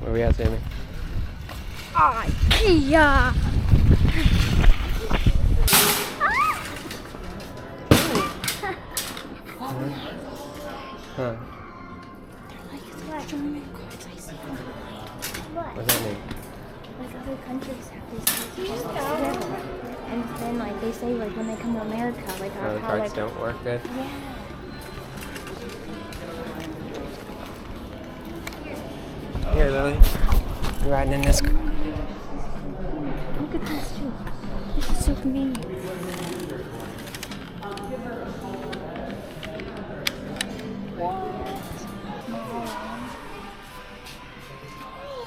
Where we at, Sammy? IKEA! Huh? It's like on cards I see online. What's that mean? Like other countries have these cards. And then like they say like when they come to America, like Oh, the how cards like don't work good? yeah. Here, Lily. You riding in this? Look at this too. This is so convenient.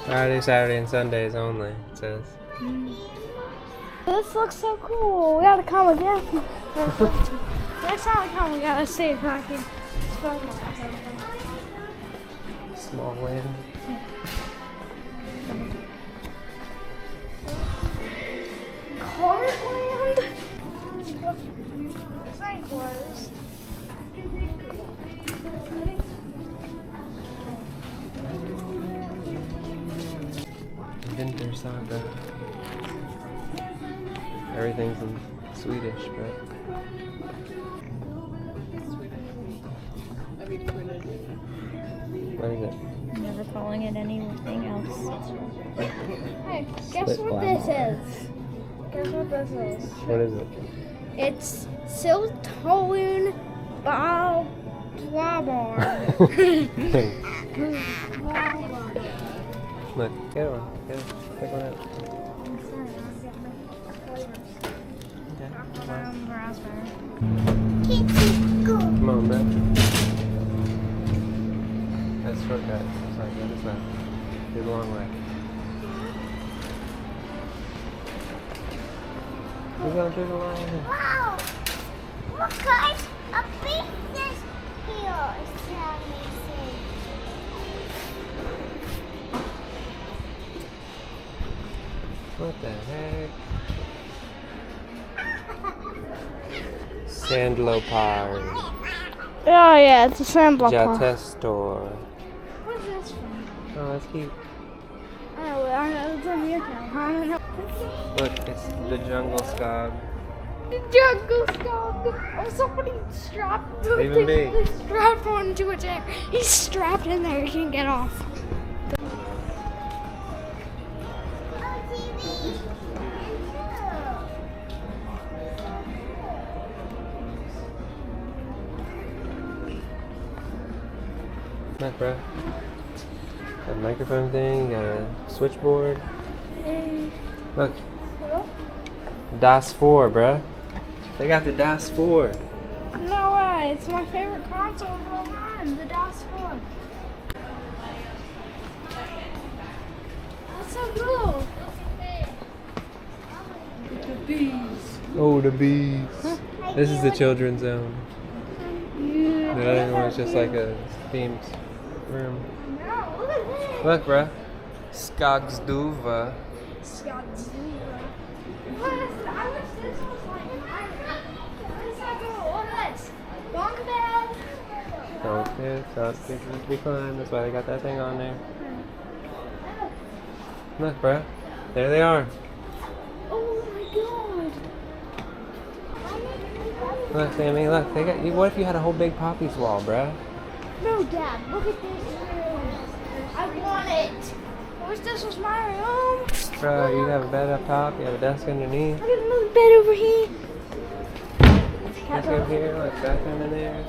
Friday, Saturday, and Sundays only, it says. This looks so cool. We gotta come again. Next time we come, we gotta see if I can spell something. Small land. Heartland? This ain't closed. Winter Saga. Everything's in Swedish, but. What is it? I'm never calling it anything else. Hey, guess Split what black. this is? Guess what this is? What is it? It's Siltoon Ball Bar. Look, get one. Get one. Pick one out. Okay. Raspberry. Come on, bro. That's shortcut. Sorry, go this way. Do the long way. We're going through the line. Wow! Look guys, a business here, Sammy said. What the heck? Sandlopard. Oh yeah, it's a sample. Jatestor. What's this from? Oh, that's cute. Oh, I know it's in your town. I don't know. Look, it's the jungle skog. The jungle skog. Oh, somebody strapped. Even me. They strapped onto a chair. He's strapped in there. He can't get off. Oh, TV. Look, bro. Got a microphone thing, got a switchboard. Look. DOS 4, bruh. They got the DOS 4. No way. It's my favorite console of all time. The DOS 4. That's so cool. The bees. Oh, the bees. This is the children's zone. The other one is just like a themed room. No, look at this. Look, bruh. Skogsduva. I wish this was like this is cool. Look at this. Bunk bed. Don't get to be climbed. That's why they got that thing on there. Look, bruh. There they are. Oh my god. Look, Sammy, look. They got. What if you had a whole big Poppy's wall, bruh? No, Dad. Look at this room. I want it. I wish this was my room. Bro, you have a bed up top. You have a desk underneath. I got another bed over here. Desk over here. Look, bathroom in there.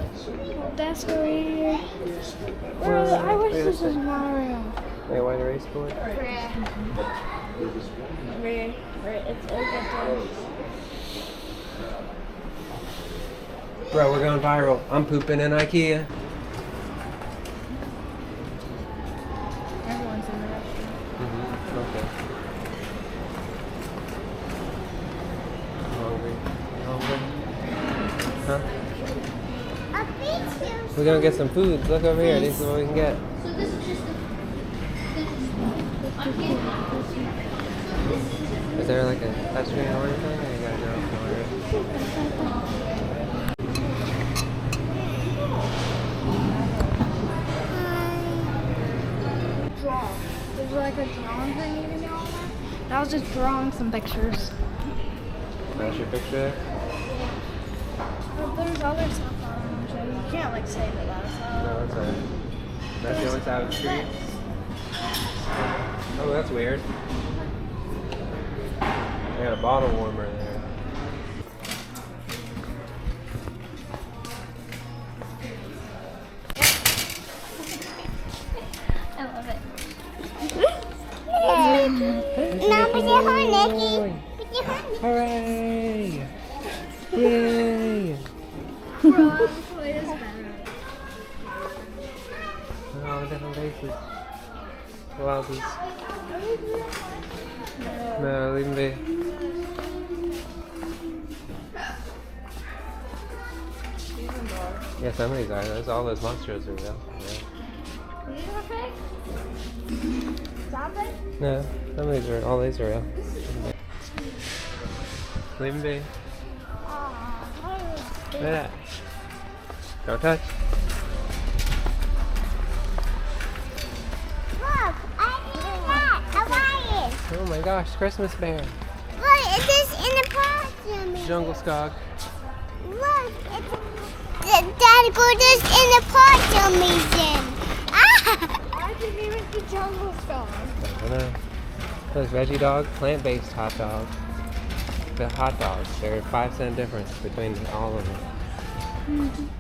Desk over here. Well, I wish wait a this was sec. my room. Wait, white erase board. It's open. Bro, we're going viral. I'm pooping in IKEA. Everyone's in the restroom. Okay. I'm hungry. You hungry? Huh? A beach We're gonna get some food. Look over here. This is what we can get. So this is just Is there like a touchscreen or anything? Or you gotta go for it? Draw. There's like a drawing thing you can do on there. And I was just drawing some pictures. That's your picture? But there's other stuff on it. You can't like save it though. No, it's alright. That's the only side of the street? Oh, that's weird. I got a bottle warmer there. I love it. Now put your horn, Nikki. Put your horn. Hooray! Yay! All the different faces. Wowzers. No, leave them be. Yeah, some of these are. Those, all those monsters are real. Yeah. These are fake? Zombie? No, some of these are. All these are real. Leave them be. Look at that. Don't touch. Look, I did that. Hawaiian. Oh my gosh, Christmas bear. Look, it is in the park. Jungle skog. Look, Daddy, go this in the park museum. Ah! I didn't even the jungle song. I know. Those veggie dog, plant-based hot dog. The hot dogs, they're 5 cent difference between all of them.